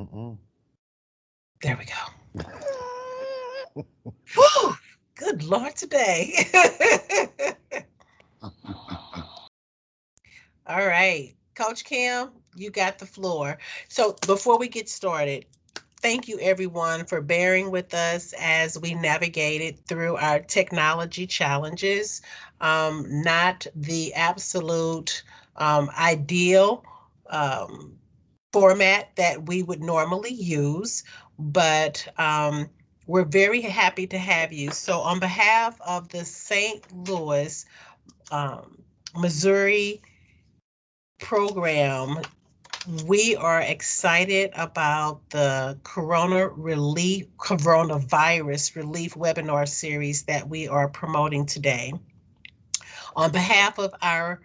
Mm-mm. There we go. Whew! Good Lord today. All right. Coach Kim, you got the floor. So before we get started, thank you everyone for bearing with us as we navigated through our technology challenges. Not the absolute ideal um, format that we would normally use, but we're very happy to have you. So, on behalf of the St. Louis, um, Missouri program, we are excited about the coronavirus relief webinar series that we are promoting today. On behalf of our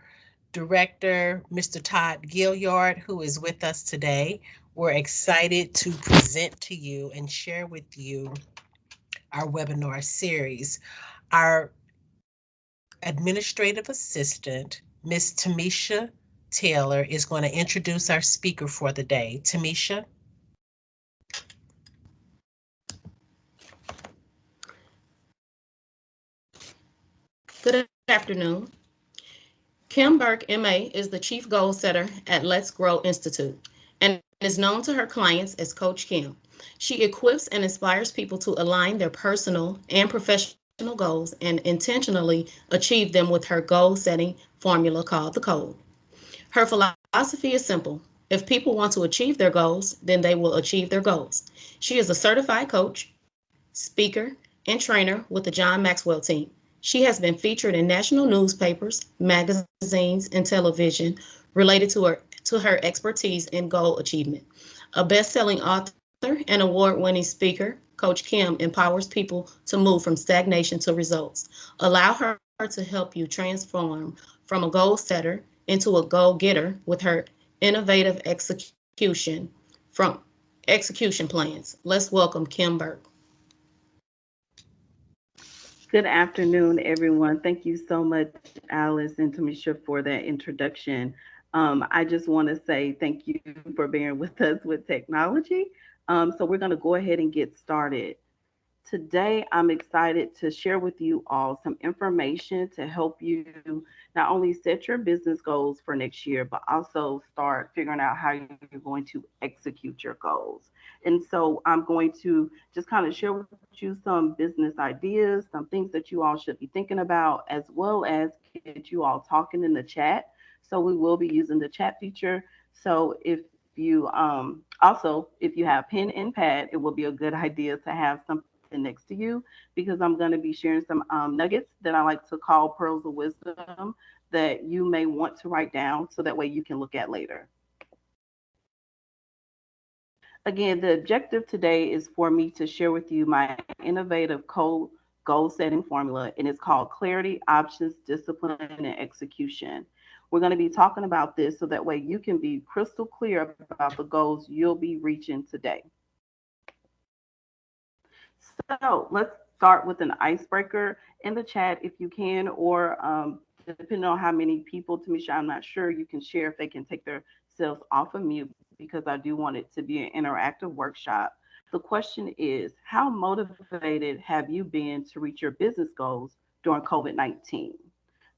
director, Mr. Todd Gilliard, who is with us today, we're excited to present to you and share with you our webinar series. Our administrative assistant, Miss Tamisha Taylor, is going to introduce our speaker for the day. Tamisha? Good afternoon. Kim Burke, MA, is the Chief Goal Setter at Let's Grow Institute and is known to her clients as Coach Kim. She equips and inspires people to align their personal and professional goals and intentionally achieve them with her goal setting formula called the code. Her philosophy is simple: if people want to achieve their goals, then they will achieve their goals. She is a certified coach, speaker, and trainer with the John Maxwell team. She has been featured in national newspapers, magazines, and television related to her expertise in goal achievement. A best-selling author and award-winning speaker, Coach Kim empowers people to move from stagnation to results. Allow her to help you transform from a goal setter into a goal getter with her innovative execution plans. Let's welcome Kim Burke. Good afternoon, everyone. Thank you so much, Alice and Tamisha, for that introduction. I just want to say thank you for bearing with us with technology. So we're going to go ahead and get started. Today, I'm excited to share with you all some information to help you not only set your business goals for next year, but also start figuring out how you're going to execute your goals. And so I'm going to just kind of share with you some business ideas, some things that you all should be thinking about, as well as get you all talking in the chat. So we will be using the chat feature. So if you also, if you have pen and pad, it will be a good idea to have something next to you, because I'm going to be sharing some nuggets that I like to call pearls of wisdom that you may want to write down so that way you can look at later. Again, the objective today is for me to share with you my innovative goal setting formula, and it's called clarity, options, discipline, and execution. We're going to be talking about this so that way you can be crystal clear about the goals you'll be reaching today. So let's start with an icebreaker in the chat if you can, or depending on how many people, Tamisha, I'm not sure, you can share if they can take themselves off of mute, because I do want it to be an interactive workshop. The question is, how motivated have you been to reach your business goals during COVID-19?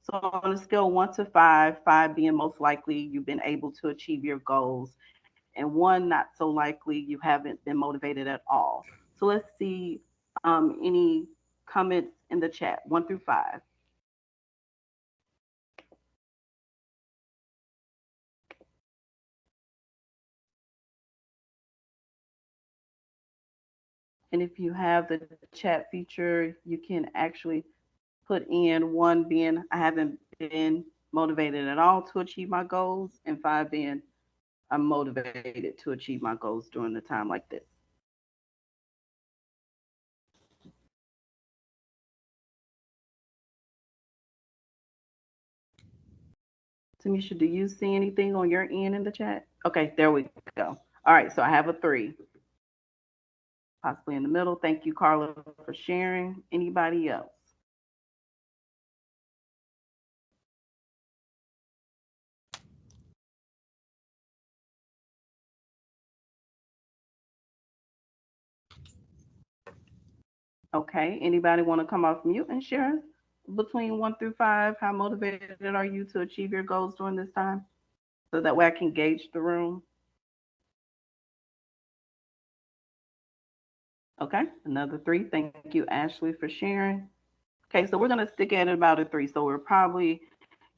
So on a scale 1 to 5, 5 being most likely you've been able to achieve your goals, and 1 not so likely you haven't been motivated at all. So let's see any comments in the chat, 1 through 5. And if you have the chat feature, you can actually put in 1 being I haven't been motivated at all to achieve my goals, and 5 being I'm motivated to achieve my goals during a time like this. Tamisha, do you see anything on your end in the chat? Okay, there we go. All right, so I have a 3, possibly in the middle. Thank you, Carla, for sharing. Anybody else? Okay. Anybody want to come off mute and share between 1 through 5? How motivated are you to achieve your goals during this time? So that way I can gauge the room. Okay. Another 3. Thank you, Ashley, for sharing. Okay. So we're going to stick at about a 3. So we're probably,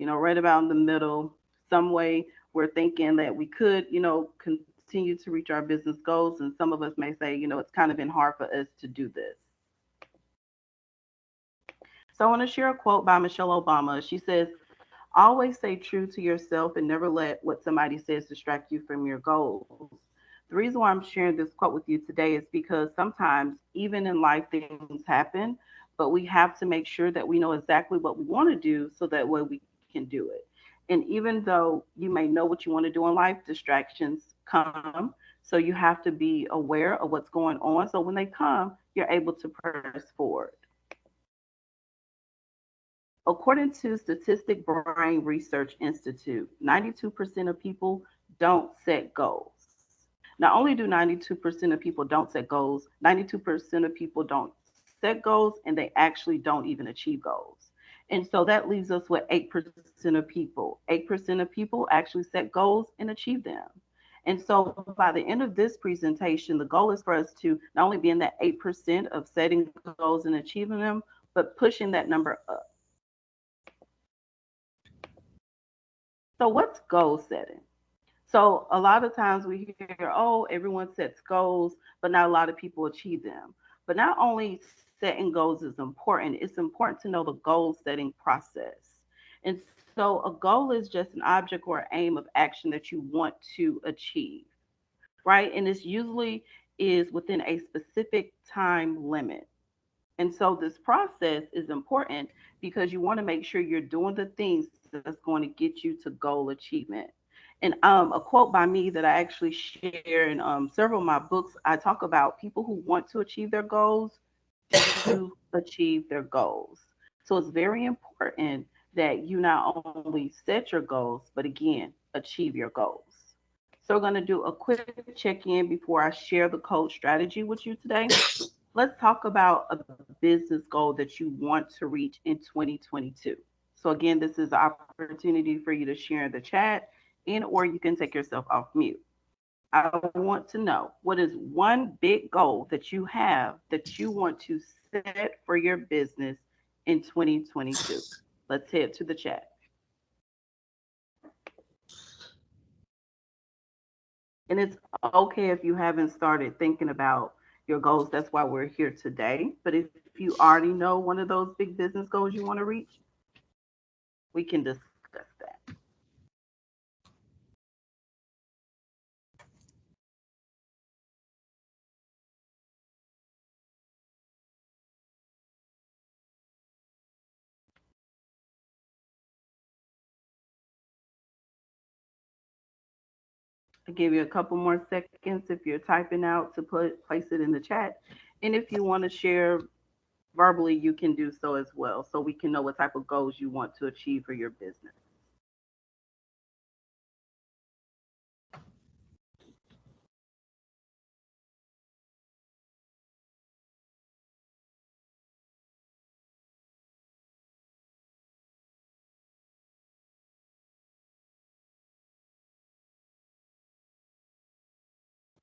right about in the middle, some way we're thinking that we could, continue to reach our business goals. And some of us may say, it's kind of been hard for us to do this. So I want to share a quote by Michelle Obama. She says, always stay true to yourself and never let what somebody says distract you from your goals. The reason why I'm sharing this quote with you today is because sometimes, even in life, things happen, but we have to make sure that we know exactly what we want to do so that way we can do it. And even though you may know what you want to do in life, distractions come. So you have to be aware of what's going on. So when they come, you're able to press forward. According to Statistic Brain Research Institute, 92% of people don't set goals. Not only do 92% of people don't set goals, 92% of people don't set goals and they actually don't even achieve goals. And so that leaves us with 8% of people. 8% of people actually set goals and achieve them. And so by the end of this presentation, the goal is for us to not only be in that 8% of setting goals and achieving them, but pushing that number up. So, what's goal setting? So, a lot of times we hear, oh, everyone sets goals, but not a lot of people achieve them. But not only setting goals is important, it's important to know the goal setting process. And so, a goal is just an object or aim of action that you want to achieve, right? And it's usually is within a specific time limit. And so this process is important because you want to make sure you're doing the things that's going to get you to goal achievement. And a quote by me that I actually share in several of my books, I talk about people who want to achieve their goals do achieve their goals. So it's very important that you not only set your goals, but again, achieve your goals. So we're going to do a quick check in before I share the code strategy with you today. Let's talk about a business goal that you want to reach in 2022. So again, this is an opportunity for you to share in the chat and or you can take yourself off mute. I want to know what is one big goal that you have that you want to set for your business in 2022. Let's head to the chat. And it's okay if you haven't started thinking about your goals. That's why we're here today. But if you already know one of those big business goals you want to reach, we can discuss that. I'll give you a couple more seconds if you're typing out to place it in the chat. And if you want to share verbally, you can do so as well, so we can know what type of goals you want to achieve for your business.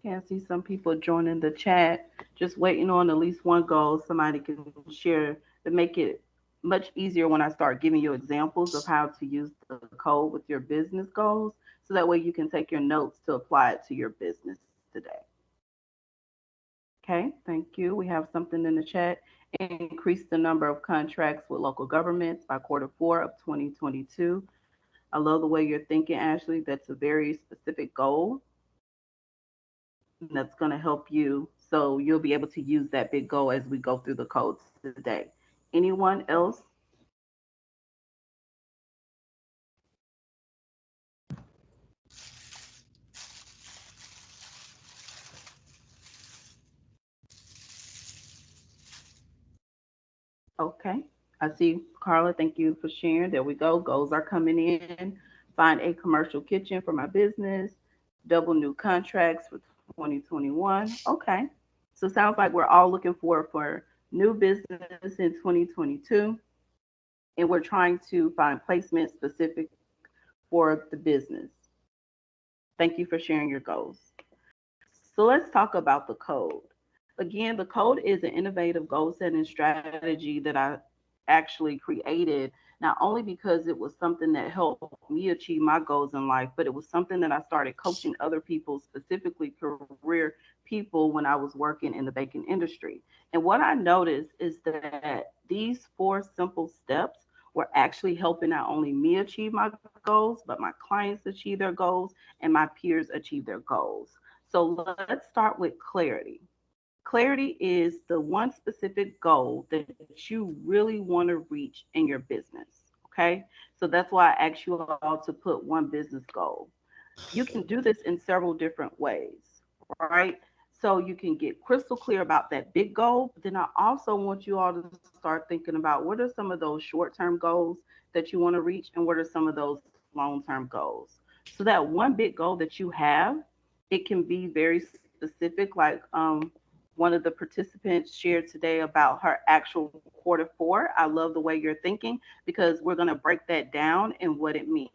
Can see some people joining the chat, just waiting on at least one goal somebody can share to make it much easier when I start giving you examples of how to use the code with your business goals. So that way you can take your notes to apply it to your business today. Okay, thank you. We have something in the chat. Increase the number of contracts with local governments by Q4 of 2022. I love the way you're thinking, Ashley. That's a very specific goal that's going to help you. So you'll be able to use that big goal as we go through the codes today. Anyone else? Okay. I see Carla. Thank you for sharing. There we go. Goals are coming in. Find a commercial kitchen for my business. Double new contracts for 2021. Okay. So it sounds like we're all looking forward for new business in 2022, and we're trying to find placement specific for the business. Thank you for sharing your goals. So let's talk about the code. Again, the code is an innovative goal setting strategy that I actually created, not only because it was something that helped me achieve my goals in life, but it was something that I started coaching other people, specifically career people, when I was working in the banking industry. And what I noticed is that these four simple steps were actually helping not only me achieve my goals, but my clients achieve their goals and my peers achieve their goals. So let's start with clarity. Clarity is the one specific goal that you really want to reach in your business. Okay. So that's why I asked you all to put one business goal. You can do this in several different ways, right? So you can get crystal clear about that big goal, but then I also want you all to start thinking about what are some of those short term goals that you want to reach and what are some of those long term goals. So that one big goal that you have, it can be very specific, like one of the participants shared today about her actual quarter 4. I love the way you're thinking because we're going to break that down and what it means.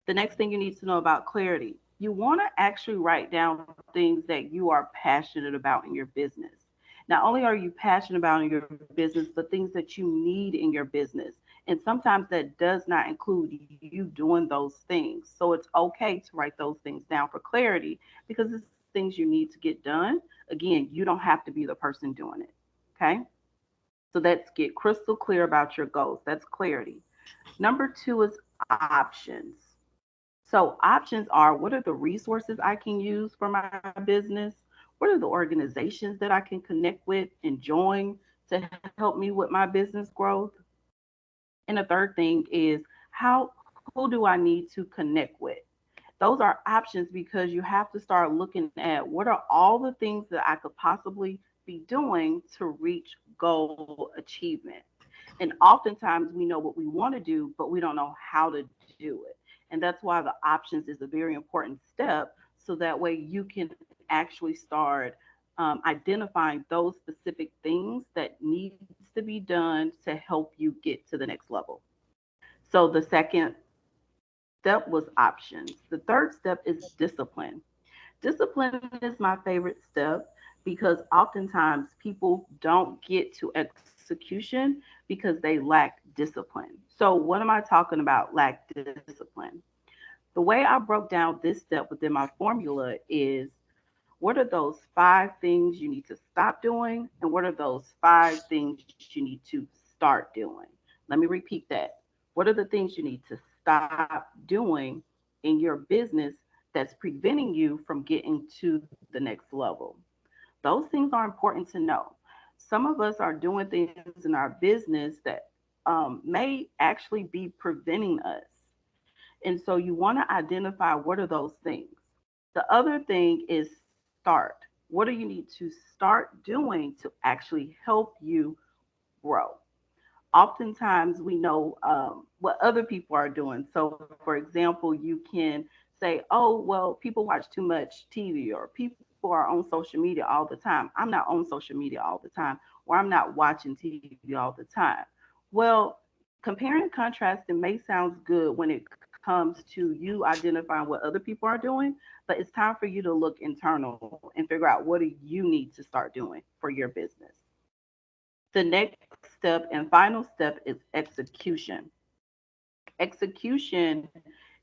The next thing you need to know about clarity, you want to actually write down things that you are passionate about in your business. Not only are you passionate about in your business, but things that you need in your business. And sometimes that does not include you doing those things. So it's okay to write those things down for clarity because it's things you need to get done. Again, you don't have to be the person doing it. Okay. So let's get crystal clear about your goals. That's clarity. Number two is options. So options are, what are the resources I can use for my business? What are the organizations that I can connect with and join to help me with my business growth? And the third thing is, how who do I need to connect with? Those are options because you have to start looking at what are all the things that I could possibly be doing to reach goal achievement. And oftentimes we know what we want to do, but we don't know how to do it. And that's why the options is a very important step. So that way you can actually start identifying those specific things that needs to be done to help you get to the next level. So the second step was options. The third step is discipline. Discipline is my favorite step because oftentimes people don't get to execution because they lack discipline. So, what am I talking about? Lack discipline. The way I broke down this step within my formula is, what are those 5 things you need to stop doing? And what are those 5 things you need to start doing? Let me repeat that. What are the things you need to stop doing in your business that's preventing you from getting to the next level? Those things are important to know. Some of us are doing things in our business that may actually be preventing us. And so you want to identify what are those things. The other thing is start. What do you need to start doing to actually help you grow? Oftentimes we know what other people are doing. So, for example, you can say, oh, well, people watch too much TV or people are on social media all the time. I'm not on social media all the time, or I'm not watching TV all the time. Well, comparing and contrasting may sound good when it comes to you identifying what other people are doing, but it's time for you to look internal and figure out what do you need to start doing for your business. The next step and final step is execution. Execution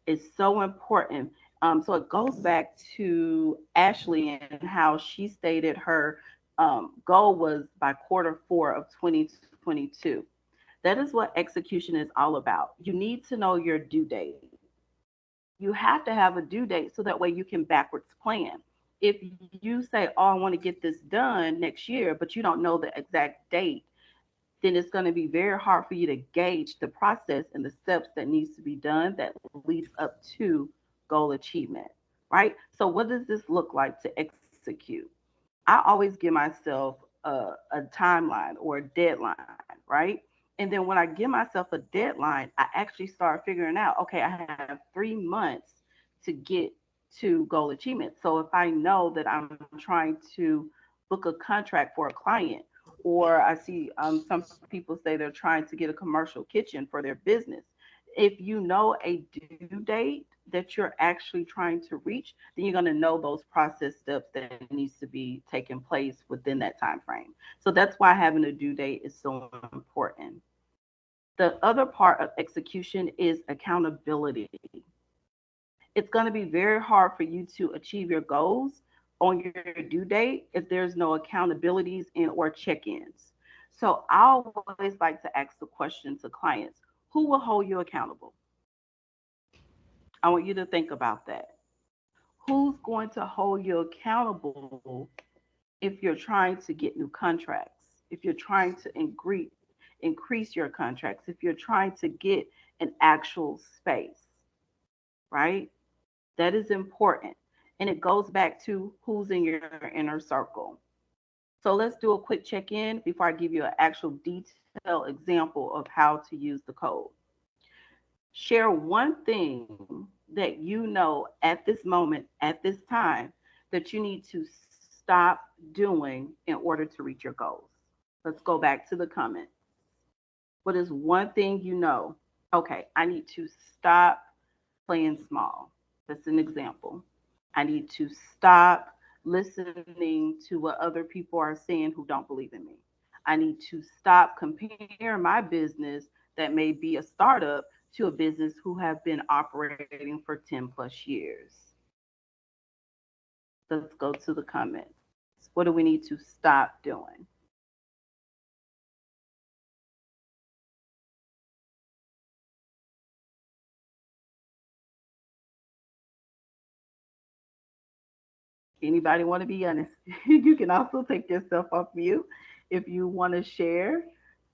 is so important. So it goes back to Ashley and how she stated her goal was by quarter 4 of 2022. That is what execution is all about. You need to know your due date. You have to have a due date so that way you can backwards plan. If you say, oh, I want to get this done next year, but you don't know the exact date, then it's going to be very hard for you to gauge the process and the steps that needs to be done that leads up to goal achievement, right? So what does this look like to execute? I always give myself a timeline or a deadline, right? And then when I give myself a deadline, I actually start figuring out, okay, I have 3 months to get to goal achievement. So if I know that I'm trying to book a contract for a client, Or I see some people say they're trying to get a commercial kitchen for their business. If you know a due date that you're actually trying to reach, then you're going to know those process steps that needs to be taking place within that time frame. So that's why having a due date is so important. The other part of execution is accountability. It's going to be very hard for you to achieve your goals on your due date if there's no accountabilities and or check-ins. So I always like to ask the question to clients, who will hold you accountable? I want you to think about that. Who's going to hold you accountable if you're trying to get new contracts, if you're trying to increase your contracts, if you're trying to get an actual space, right? That is important. And it goes back to who's in your inner circle. So let's do a quick check in before I give you an actual detailed example of how to use the code. Share one thing that you know at this moment, at this time, that you need to stop doing in order to reach your goals. Let's go back to the comments. What is one thing you know? Okay, I need to stop playing small. That's an example. I need to stop listening to what other people are saying who don't believe in me. I need to stop comparing my business that may be a startup to a business who have been operating for 10 plus years. Let's go to the comments. What do we need to stop doing? Anybody want to be honest? You can also take yourself off mute if you want to share,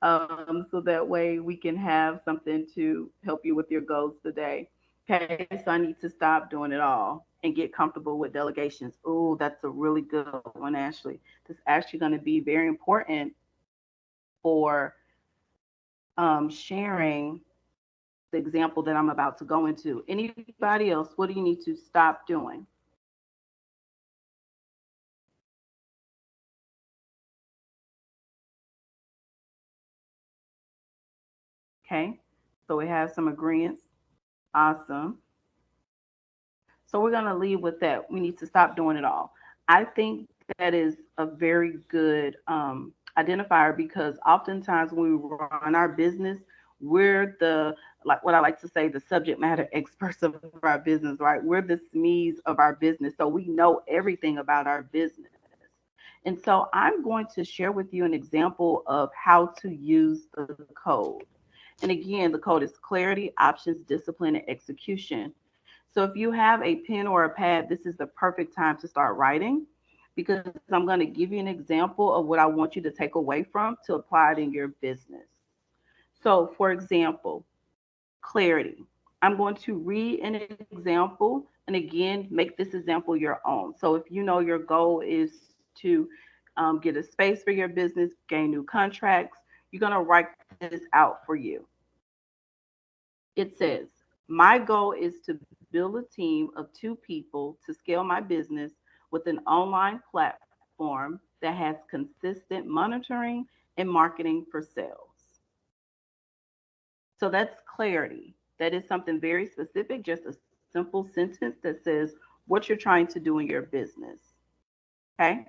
so that way we can have something to help you with your goals today. Okay, so I need to stop doing it all and get comfortable with delegations. Oh, that's a really good one, Ashley. This is actually going to be very important for sharing the example that I'm about to go into. Anybody else, what do you need to stop doing? Okay, so we have some agreements. Awesome. So we're going to leave with that. We need to stop doing it all. I think that is a very good identifier because oftentimes when we run our business, we're the, like what I like to say, the subject matter experts of our business, right? We're the SMEs of our business. So we know everything about our business. And so I'm going to share with you an example of how to use the code. And again, the code is clarity, options, discipline, and execution. So if you have a pen or a pad, this is the perfect time to start writing because I'm going to give you an example of what I want you to take away from to apply it in your business. So, for example, clarity. I'm going to read an example and again make this example your own. So if you know your goal is to get a space for your business, gain new contracts, you're going to write this out for you. It says, my goal is to build a team of two people to scale my business with an online platform that has consistent monitoring and marketing for sales. So that's clarity. That is something very specific, just a simple sentence that says what you're trying to do in your business. Okay.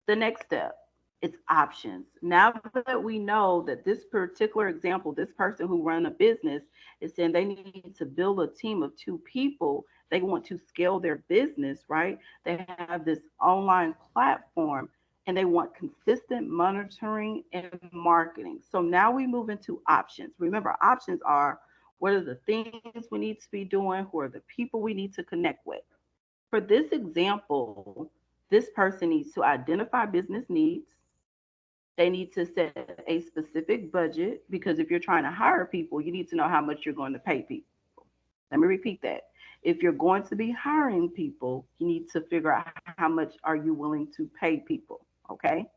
The next step, it's options. Now that we know that this particular example, this person who run a business is saying they need to build a team of two people, they want to scale their business, right? They have this online platform and they want consistent monitoring and marketing. So now we move into options. Remember, options are what are the things we need to be doing, who are the people we need to connect with. For this example, this person needs to identify business needs. They need to set a specific budget because if you're trying to hire people, you need to know how much you're going to pay people. Let me repeat that. If you're going to be hiring people, you need to figure out how much are you willing to pay people, okay?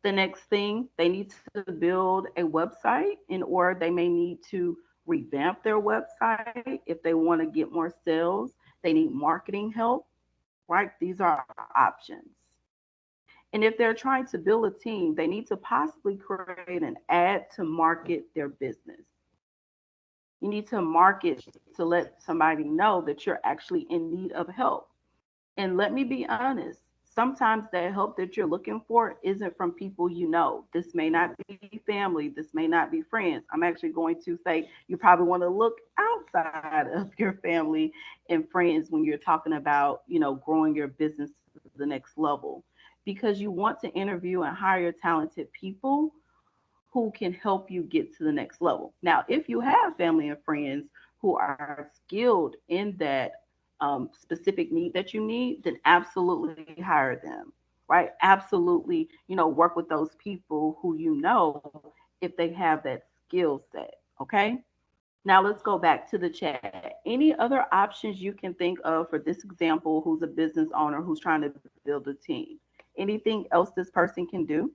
The next thing, they need to build a website and or they may need to revamp their website if they want to get more sales. They need marketing help, right? These are options. And if they're trying to build a team, they need to possibly create an ad to market their business. You need to market to let somebody know that you're actually in need of help. And let me be honest, sometimes that help that you're looking for isn't from people you know. This may not be family, this may not be friends. I'm actually going to say you probably want to look outside of your family and friends when you're talking about, growing your business to the next level, because you want to interview and hire talented people who can help you get to the next level. Now, if you have family and friends who are skilled in that specific need that you need, then absolutely hire them, right? Absolutely, work with those people who if they have that skill set, okay? Now let's go back to the chat. Any other options you can think of for this example who's a business owner who's trying to build a team? Anything else this person can do?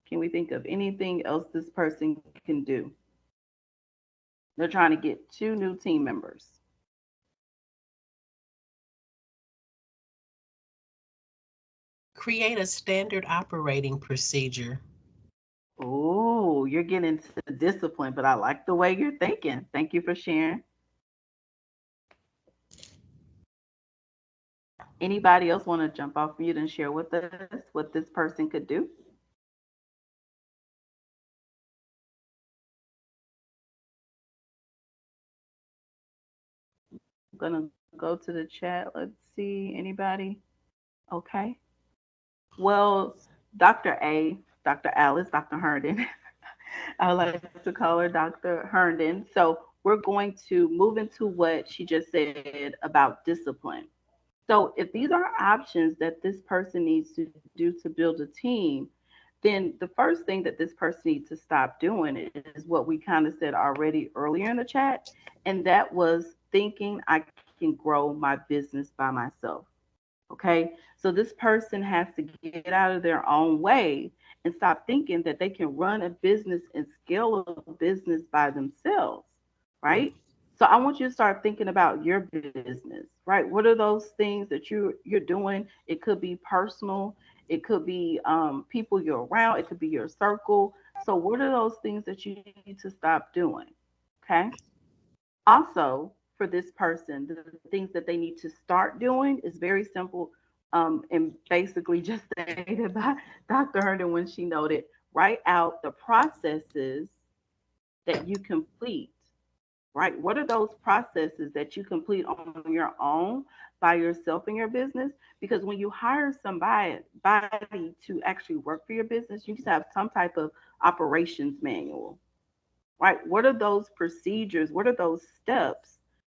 Can we think of anything else this person can do? They're trying to get two new team members. Create a standard operating procedure. Oh, you're getting into discipline, but I like the way you're thinking. Thank you for sharing. Anybody else want to jump off mute and share with us what this person could do? I'm gonna go to the chat. Let's see. Anybody? Okay. Well, Dr. A, Dr. Alice, Dr. Herndon. I like to call her Dr. Herndon. So we're going to move into what she just said about discipline. So if these are options that this person needs to do to build a team, then the first thing that this person needs to stop doing is what we kind of said already earlier in the chat, and that was thinking I can grow my business by myself. Okay. So this person has to get out of their own way and stop thinking that they can run a business and scale a business by themselves. Right. So I want you to start thinking about your business, right? What are those things that you're doing? It could be personal, it could be people you're around, it could be your circle. So what are those things that you need to stop doing? Okay. Also, for this person, the things that they need to start doing is very simple, and basically just stated by Dr. Herndon when she noted, write out the processes that you complete, right? What are those processes that you complete on your own by yourself in your business? Because when you hire somebody to actually work for your business, you need to have some type of operations manual, right? What are those procedures? What are those steps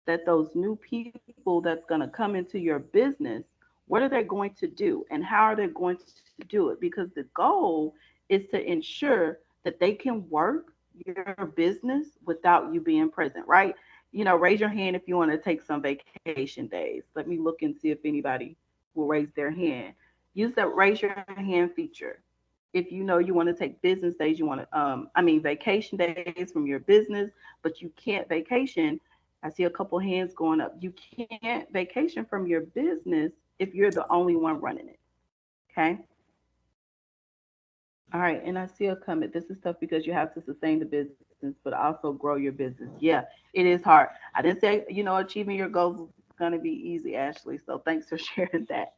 that those new people that's going to come into your business, what are they going to do and how are they going to do it? Because the goal is to ensure that they can work your business without you being present, right? Raise your hand if you want to take some vacation days. Let me look and see if anybody will raise their hand. Use that raise your hand feature. If you know you want to take business days, you want to vacation days from your business, but you can't vacation. I see a couple hands going up. You can't vacation from your business if you're the only one running it. Okay. All right. And I see a comment. This is tough because you have to sustain the business but also grow your business. Yeah, it is hard. I didn't say, achieving your goals is going to be easy, Ashley, so thanks for sharing that.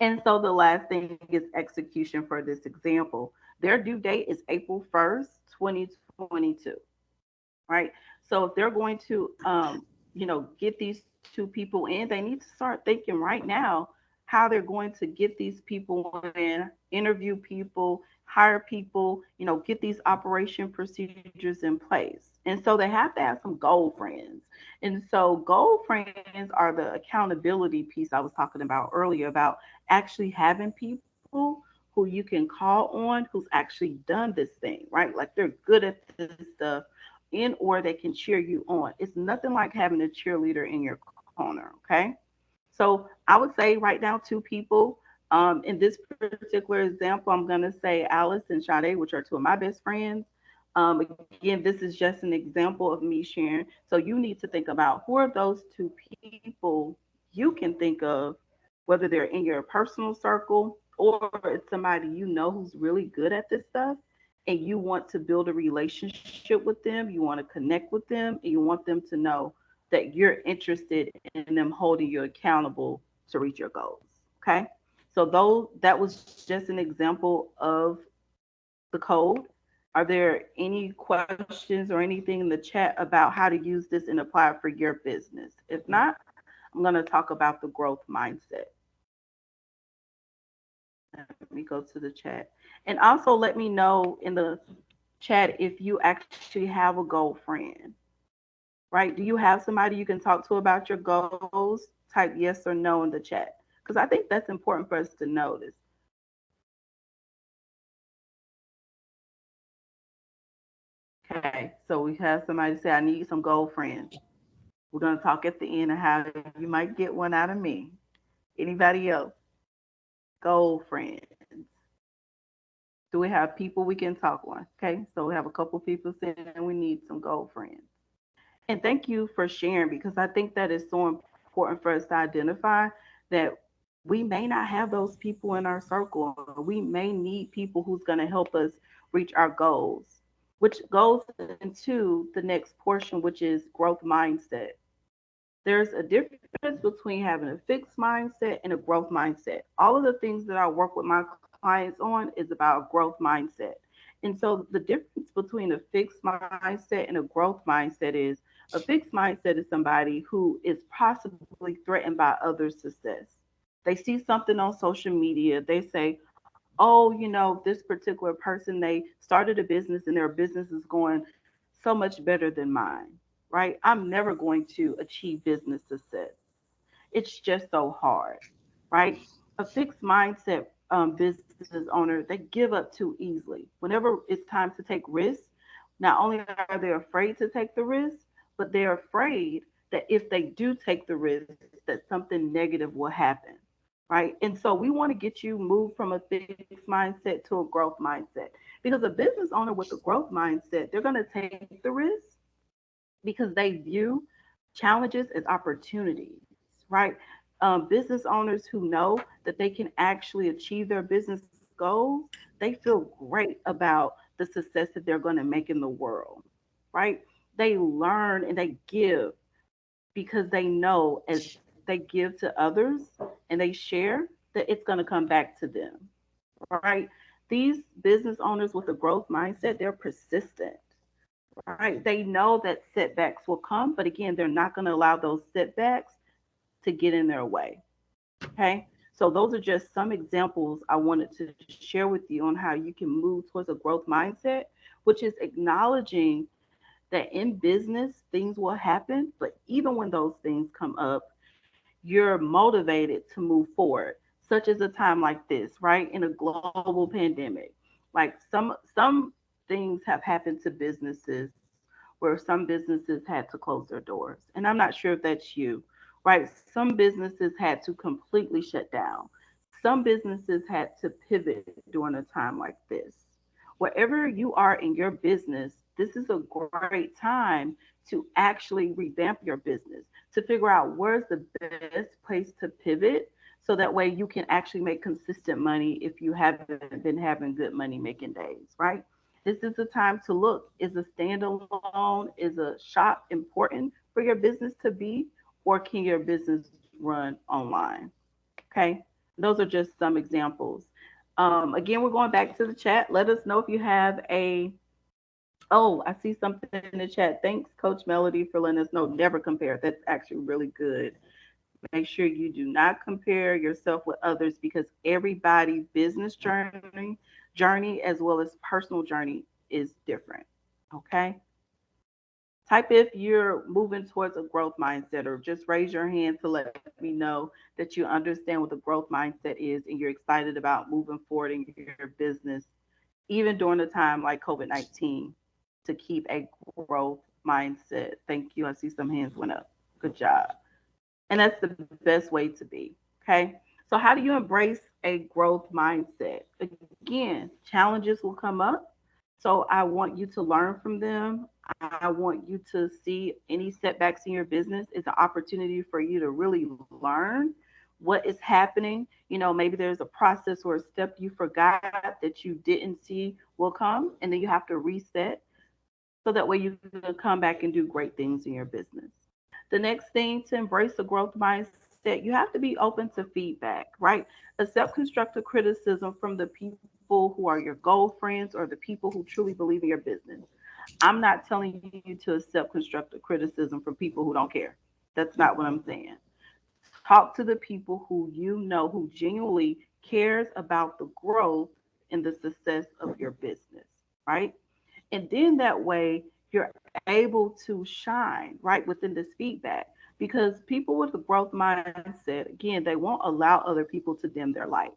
And so the last thing is execution for this example. Their due date is April 1st, 2022, right? So if they're going to, get these two people in, they need to start thinking right now how they're going to get these people in, interview people, hire people, get these operation procedures in place. And so they have to have some goal friends. And so goal friends are the accountability piece I was talking about earlier about actually having people who you can call on who's actually done this thing, right? Like they're good at this stuff in or they can cheer you on. It's nothing like having a cheerleader in your corner, okay? So I would say right now two people. In this particular example, I'm gonna say Alice and Sade, which are two of my best friends. Again, this is just an example of me sharing. So you need to think about who are those two people you can think of, whether they're in your personal circle or it's somebody you know who's really good at this stuff, and you want to build a relationship with them, you want to connect with them, and you want them to know that you're interested in them holding you accountable to reach your goals. Okay. So those that was just an example of the code. Are there any questions or anything in the chat about how to use this and apply it for your business? If not, I'm going to talk about the growth mindset. Let me go to the chat. And also let me know in the chat if you actually have a goal friend, right? Do you have somebody you can talk to about your goals? Type yes or no in the chat because I think that's important for us to notice. Okay, so we have somebody say, I need some goal friends. We're going to talk at the end of how you might get one out of me. Anybody else? Goal friends. Do we have people we can talk on? Okay, so we have a couple people saying we need some goal friends. And thank you for sharing because I think that is so important for us to identify that we may not have those people in our circle. Or we may need people who's going to help us reach our goals, which goes into the next portion, which is growth mindset. There's a difference between having a fixed mindset and a growth mindset. All of the things that I work with my clients on is about growth mindset. And so the difference between a fixed mindset and a growth mindset is a fixed mindset is somebody who is possibly threatened by others' success. They see something on social media, they say, oh, this particular person, they started a business and their business is going so much better than mine, right? I'm never going to achieve business success. It's just so hard, right? A fixed mindset business owner, they give up too easily. Whenever it's time to take risks, not only are they afraid to take the risk, but they're afraid that if they do take the risk, that something negative will happen, right? And so we want to get you moved from a fixed mindset to a growth mindset because a business owner with a growth mindset, they're going to take the risk because they view challenges as opportunities, right? Business owners who know that they can actually achieve their business goals, they feel great about the success that they're going to make in the world, right? They learn and they give because they know as they give to others and they share that it's going to come back to them, right? These business owners with a growth mindset, they're persistent, right? They know that setbacks will come, but again, they're not going to allow those setbacks to get in their way. Okay. So those are just some examples I wanted to share with you on how you can move towards a growth mindset, which is acknowledging that in business things will happen, but even when those things come up, you're motivated to move forward, such as a time like this, right? In a global pandemic. Like some things have happened to businesses where some businesses had to close their doors. And I'm not sure if that's you, right? Some businesses had to completely shut down. Some businesses had to pivot during a time like this. Wherever you are in your business, this is a great time to actually revamp your business, to figure out where's the best place to pivot so that way you can actually make consistent money if you haven't been having good money making days, right? This is the time to look. Is a standalone, is a shop important for your business to be, or can your business run online? Okay. Those are just some examples. Again, we're going back to the chat. Let us know if you have a. Oh, I see something in the chat. Thanks, Coach Melody, for letting us know. Never compare. That's actually really good. Make sure you do not compare yourself with others because everybody's business journey as well as personal journey is different. Okay. Type if you're moving towards a growth mindset or just raise your hand to let me know that you understand what the growth mindset is and you're excited about moving forward in your business, even during a time like COVID 19, to keep a growth mindset. Thank you. I see some hands went up. Good job. And that's the best way to be. Okay. So, how do you embrace a growth mindset? Again, challenges will come up. So I want you to learn from them. I want you to see any setbacks in your business is an opportunity for you to really learn what is happening. Maybe there's a process or a step you forgot that you didn't see will come, and then you have to reset so that way you can come back and do great things in your business. The next thing, to embrace a growth mindset, you have to be open to feedback, right? Accept constructive criticism from the people who are your goal friends or the people who truly believe in your business. I'm not telling you to accept constructive criticism from people who don't care. That's not what I'm saying. Talk to the people who you know who genuinely cares about the growth and the success of your business, right? And then that way you're able to shine right within this feedback, because people with a growth mindset, again, they won't allow other people to dim their light,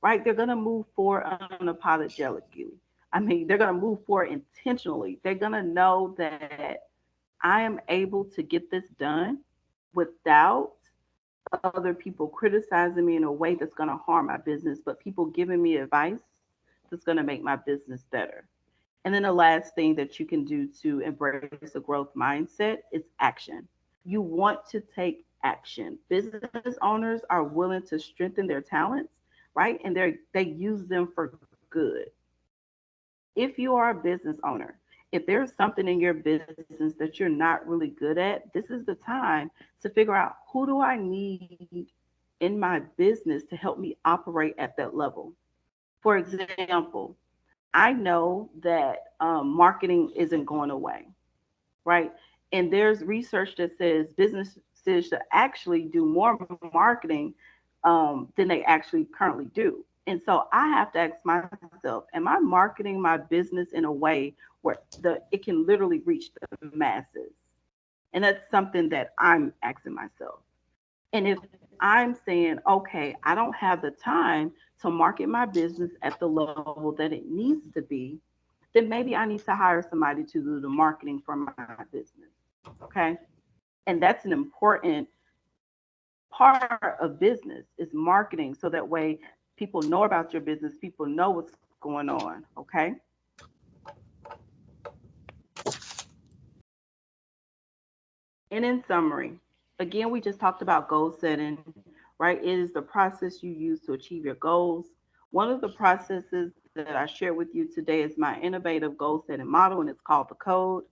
right? They're going to move forward unapologetically. I mean, they're going to move forward intentionally. They're going to know that I am able to get this done without other people criticizing me in a way that's going to harm my business, but people giving me advice that's going to make my business better. And then the last thing that you can do to embrace a growth mindset is action. You want to take action. Business owners are willing to strengthen their talents, right? And they use them for good. If you are a business owner, if there's something in your business that you're not really good at, this is the time to figure out, who do I need in my business to help me operate at that level? For example, I know that marketing isn't going away, right? And there's research that says businesses should actually do more marketing than they actually currently do. And so I have to ask myself, am I marketing my business in a way where it can literally reach the masses? And that's something that I'm asking myself. And if I'm saying, okay, I don't have the time to market my business at the level that it needs to be, then maybe I need to hire somebody to do the marketing for my business. Okay. And that's an important part of business, is marketing, so that way people know about your business, people know what's going on. Okay. And in summary, again, we just talked about goal setting, right? It is the process you use to achieve your goals. One of the processes that I shared with you today is my innovative goal setting model, and it's called the code.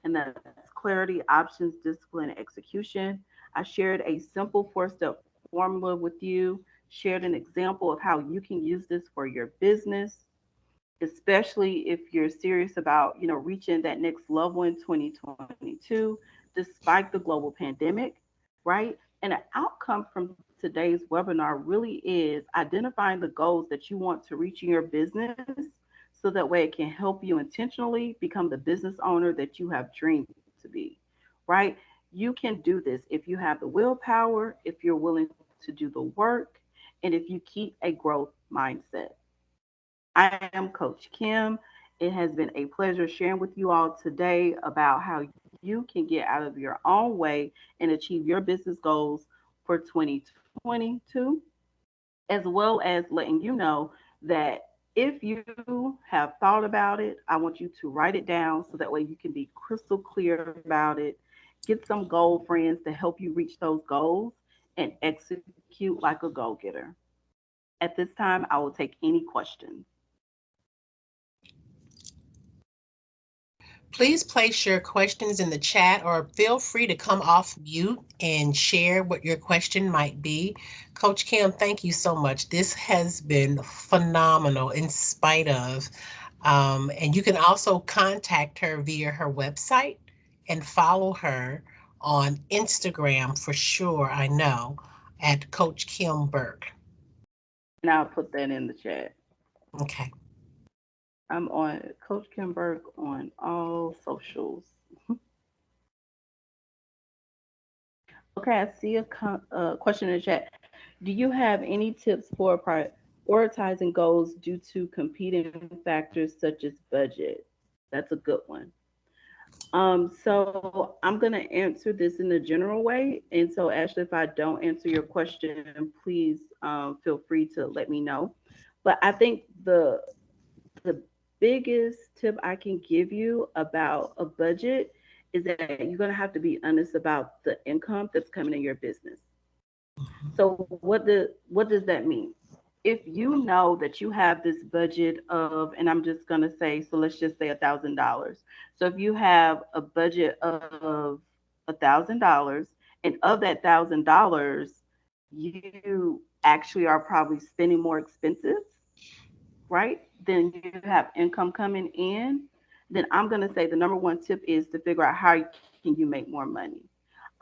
And that's clarity, options, discipline, and execution. I shared a simple 4-step formula with you, shared an example of how you can use this for your business, especially if you're serious about, reaching that next level in 2022 despite the global pandemic, right? And an outcome from today's webinar really is identifying the goals that you want to reach in your business, so that way it can help you intentionally become the business owner that you have dreamed to be, right? You can do this if you have the willpower, if you're willing to do the work, and if you keep a growth mindset. I am Coach Kim. It has been a pleasure sharing with you all today about how you can get out of your own way and achieve your business goals for 2022, as well as letting you know that if you have thought about it, I want you to write it down so that way you can be crystal clear about it. Get some goal friends to help you reach those goals and execute like a go getter. At this time, I will take any questions. Please place your questions in the chat or feel free to come off mute and share what your question might be. Coach Kim, thank you so much. This has been phenomenal in spite of. And you can also contact her via her website and follow her on Instagram for sure, I know, at Coach Kim Burke. And I'll put that in the chat. Okay. I'm on Coach Kimberg on all socials. Okay, I see a question in the chat. Do you have any tips for prioritizing goals due to competing factors such as budget? That's a good one. So I'm gonna answer this in a general way, and so Ashley, if I don't answer your question, please feel free to let me know. But I think the biggest tip I can give you about a budget is that you're going to have to be honest about the income that's coming in your business. So what does that mean? If you know that you have this budget of, and I'm just gonna say, so let's just say $1,000. So if you have a budget of $1,000, and of that $1,000, you actually are probably spending more expenses, right? Then you have income coming in. Then I'm gonna say the number one tip is to figure out how can you make more money.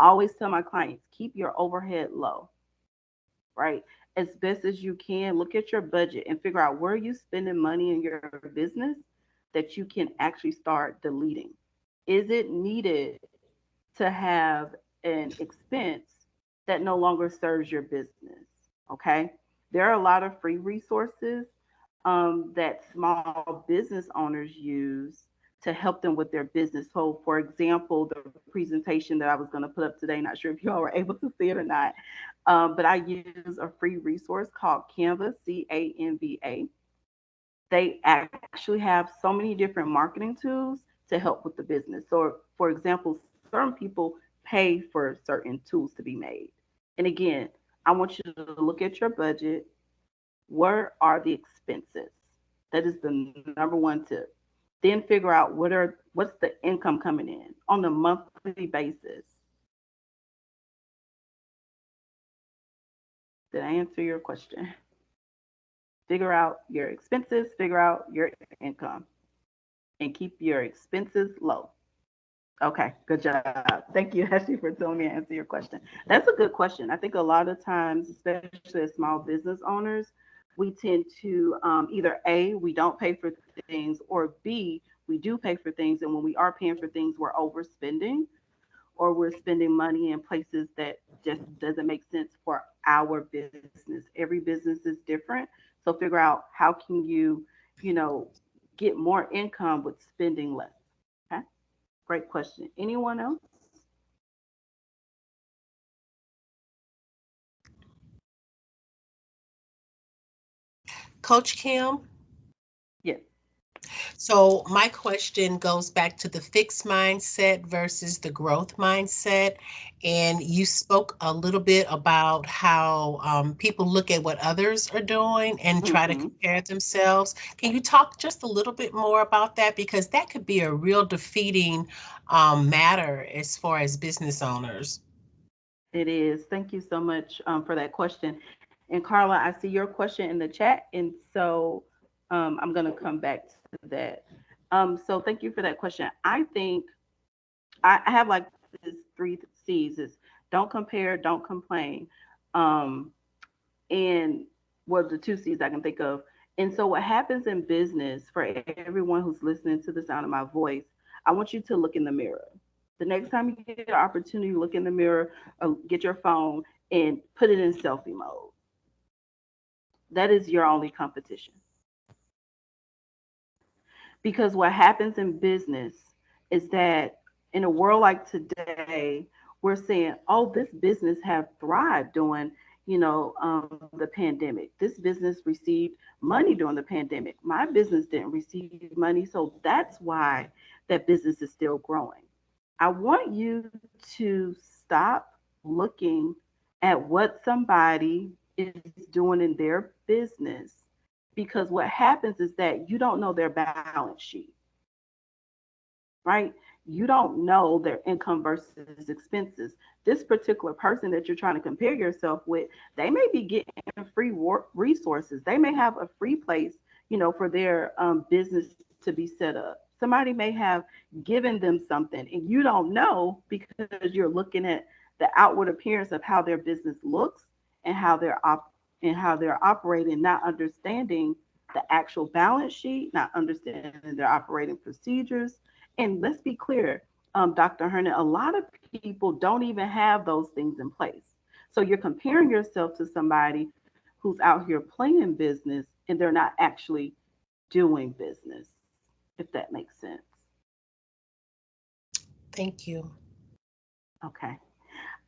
I always tell my clients, keep your overhead low, right? As best as you can, look at your budget and figure out where you spending money in your business that you can actually start deleting. Is it needed to have an expense that no longer serves your business? Okay. There are a lot of free resources that small business owners use to help them with their business. So, for example, the presentation that I was going to put up today, not sure if you all were able to see it or not, but I use a free resource called Canva, CANVA. They actually have so many different marketing tools to help with the business. So, for example, certain people pay for certain tools to be made. And again, I want you to look at your budget. Where are the expenses? That is the number one tip. Then figure out what's the income coming in on a monthly basis. Did I answer your question? Figure out your expenses, figure out your income, and keep your expenses low. Okay, good job. Thank you, Ashley, for telling me to answer your question. That's a good question. I think a lot of times, especially as small business owners, we tend to either A, we don't pay for things, or B, we do pay for things. And when we are paying for things, we're overspending or we're spending money in places that just doesn't make sense for our business. Every business is different. So figure out how can you know, get more income with spending less. Okay, great question. Anyone else? Coach Kim, Yes. so my question goes back to the fixed mindset versus the growth mindset. And you spoke a little bit about how people look at what others are doing and try to Mm-hmm. compare themselves. Can you talk just a little bit more about that? Because that could be a real defeating matter as far as business owners. It is. Thank you so much for that question. And Carla, I see your question in the chat, and so I'm going to come back to that. So thank you for that question. I think I have like this three C's: is don't compare, don't complain, um, and well, the two C's I can think of. And so what happens in business for everyone who's listening to the sound of my voice, I want you to look in the mirror. The next time you get an opportunity, look in the mirror, or get your phone and put it in selfie mode. That is your only competition. Because what happens in business is that in a world like today, we're saying, oh, this business have thrived during, the pandemic. This business received money during the pandemic. My business didn't receive money, so that's why that business is still growing. I want you to stop looking at what somebody is doing in their business, because what happens is that you don't know their balance sheet, right? You don't know their income versus expenses. This particular person that you're trying to compare yourself with, they may be getting free resources. They may have a free place, for their business to be set up. Somebody may have given them something, and you don't know because you're looking at the outward appearance of how their business looks and how they're operating, not understanding the actual balance sheet, not understanding their operating procedures. And let's be clear, Dr. Hernan, a lot of people don't even have those things in place. So you're comparing yourself to somebody who's out here playing business and they're not actually doing business, if that makes sense. Thank you. Okay.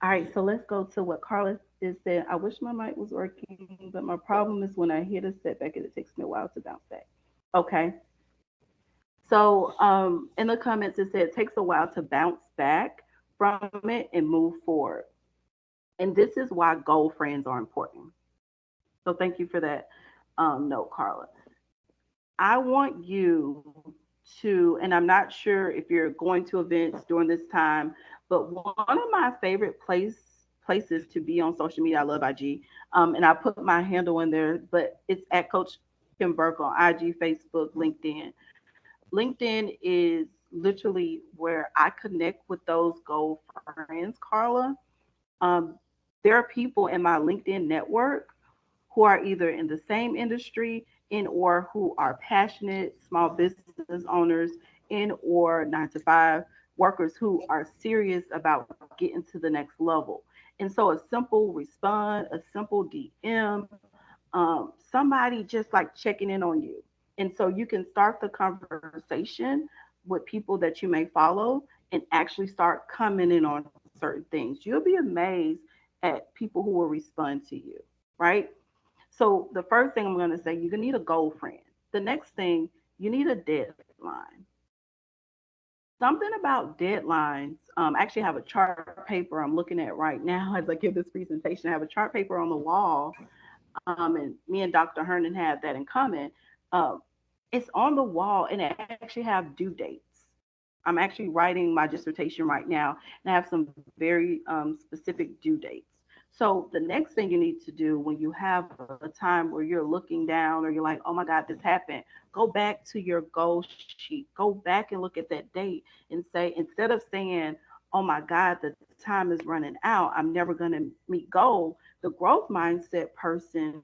All right. So let's go to what Carlos is saying. I wish my mic was working, but my problem is when I hit a setback, it takes me a while to bounce back. Okay. So in the comments, it said it takes a while to bounce back from it and move forward. And this is why goal friends are important. So thank you for that note, Carla. I want you to, and I'm not sure if you're going to events during this time, but one of my favorite places to be on social media, I love IG, and I put my handle in there, but it's at Coach Kim Burke on IG, Facebook, LinkedIn. LinkedIn is literally where I connect with those goal friends, Carla. Um, there are people in my LinkedIn network who are either in the same industry and or who are passionate small business owners and or 9 to 5 workers who are serious about getting to the next level. And so a simple respond, a simple DM, somebody just like checking in on you. And so you can start the conversation with people that you may follow and actually start commenting on certain things. You'll be amazed at people who will respond to you, right? So the first thing I'm going to say, you're going to need a goal friend. The next thing, you need a deadline. Something about deadlines. I actually have a chart paper I'm looking at right now as I give this presentation. I have a chart paper on the wall, and me and Dr. Herndon have that in common. Um, it's on the wall, and it actually have due dates. I'm actually writing my dissertation right now, and I have some very specific due dates. So the next thing you need to do when you have a time where you're looking down or you're like, oh my God, this happened, go back to your goal sheet. Go back and look at that date and say, instead of saying, oh my God, the time is running out, I'm never going to meet goal, the growth mindset person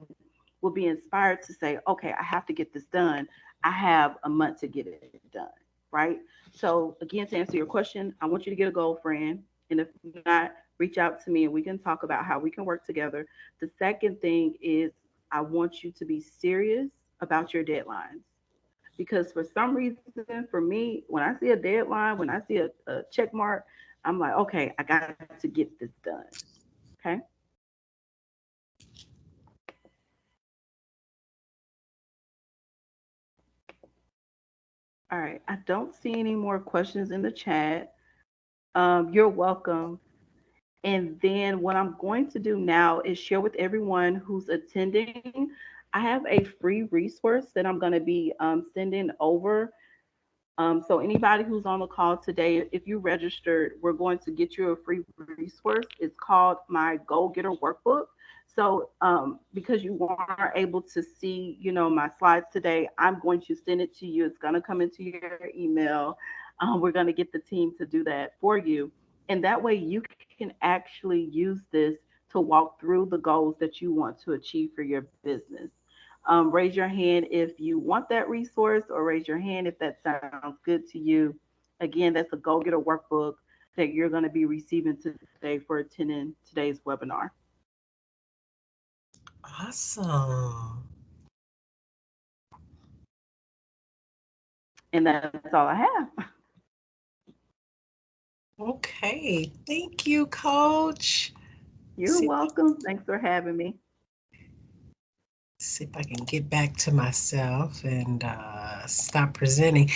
will be inspired to say, okay, I have to get this done. I have a month to get it done, right? So, again, to answer your question, I want you to get a goal friend. And if not, reach out to me and we can talk about how we can work together. The second thing is, I want you to be serious about your deadlines. Because for some reason, for me, when I see a deadline, when I see a check mark, I'm like, okay, I got to get this done. Okay. All right. I don't see any more questions in the chat. You're welcome. And then what I'm going to do now is share with everyone who's attending. I have a free resource that I'm going to be sending over. So anybody who's on the call today, if you registered, we're going to get you a free resource. It's called my Go Getter Workbook. So because you are able to see, my slides today, I'm going to send it to you. It's going to come into your email. We're going to get the team to do that for you. And that way you can actually use this to walk through the goals that you want to achieve for your business. Raise your hand if you want that resource, or raise your hand if that sounds good to you. Again, that's a Go Getter workbook that you're going to be receiving today for attending today's webinar. Awesome. And that's all I have. Okay. Thank you, Coach. You're See, welcome. Thanks for having me. see if I can get back to myself and stop presenting.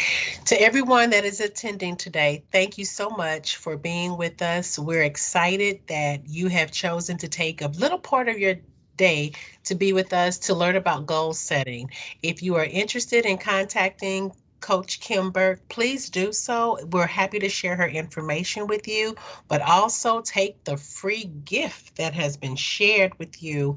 To everyone that is attending today, thank you so much for being with us. We're excited that you have chosen to take a little part of your day to be with us to learn about goal setting. If you are interested in contacting Coach Kim Burke, please do so. We're happy to share her information with you, but also take the free gift that has been shared with you.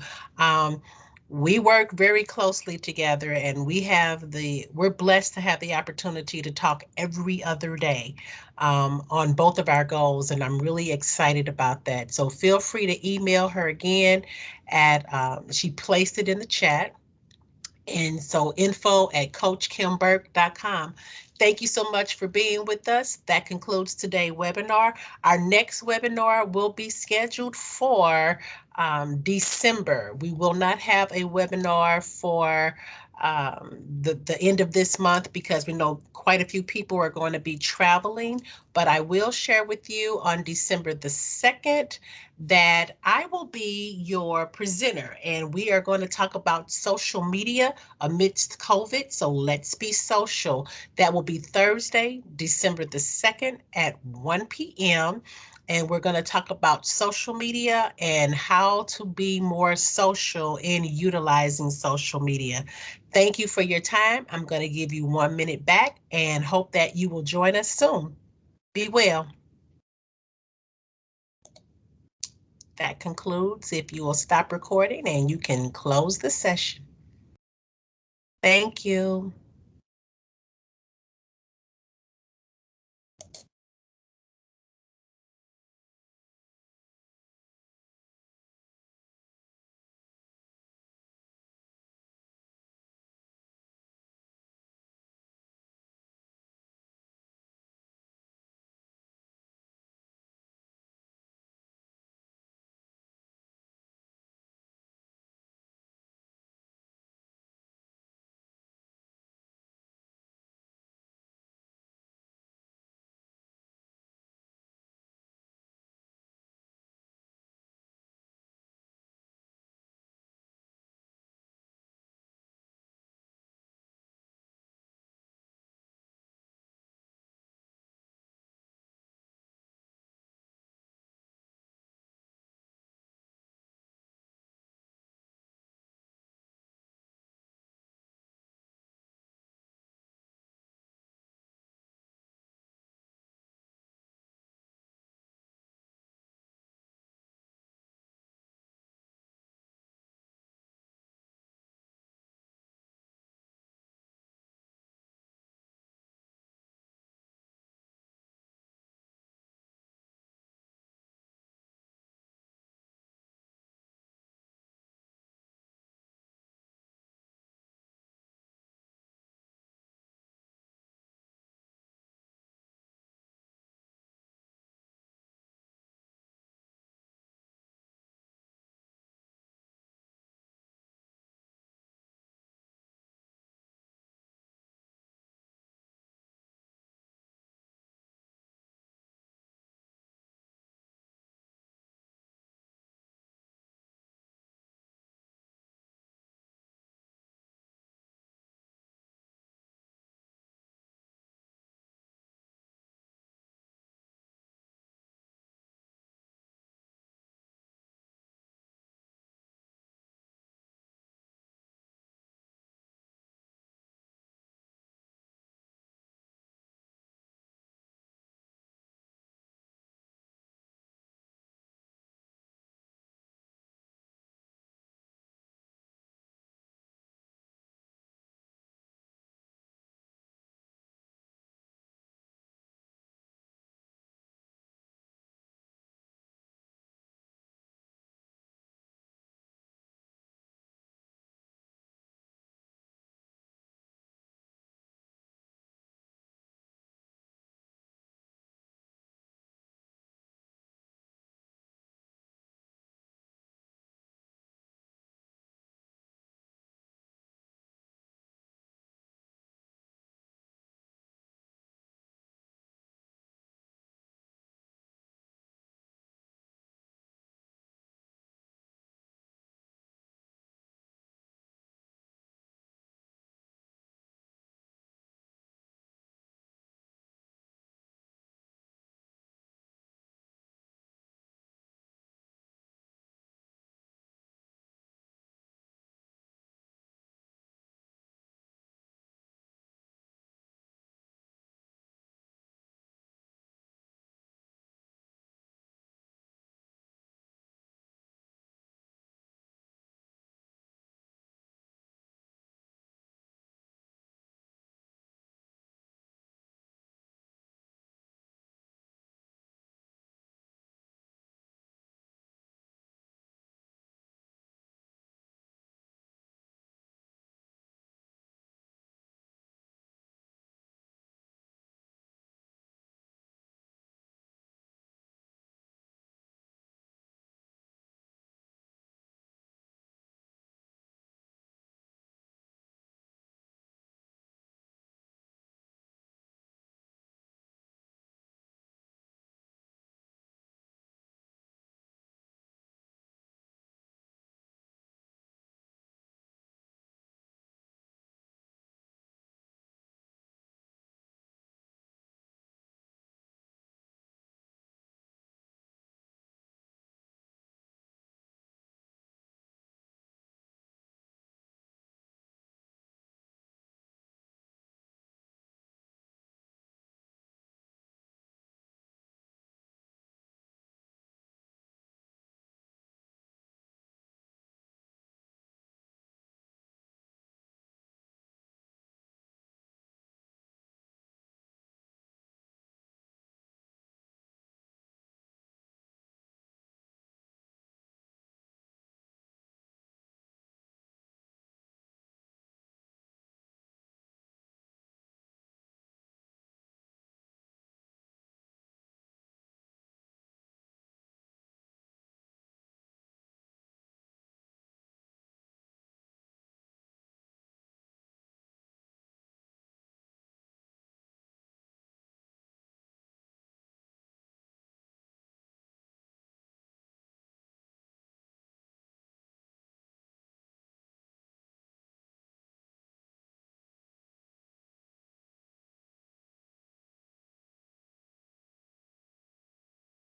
We work very closely together, and we're blessed to have the opportunity to talk every other day on both of our goals, and I'm really excited about that. So feel free to email her again at she placed it in the chat, and so info@coachkimburke.com. Thank you so much for being with us. That concludes today's webinar. Our next webinar will be scheduled for December. We will not have a webinar for the end of this month because we know quite a few people are going to be traveling, but I will share with you on December the 2nd that I will be your presenter, and we are going to talk about social media amidst COVID. So let's be social. That will be Thursday, December the 2nd at 1 p.m. And we're going to talk about social media and how to be more social in utilizing social media. Thank you for your time. I'm going to give you 1 minute back and hope that you will join us soon. Be well. That concludes. If you will stop recording and you can close the session. Thank you.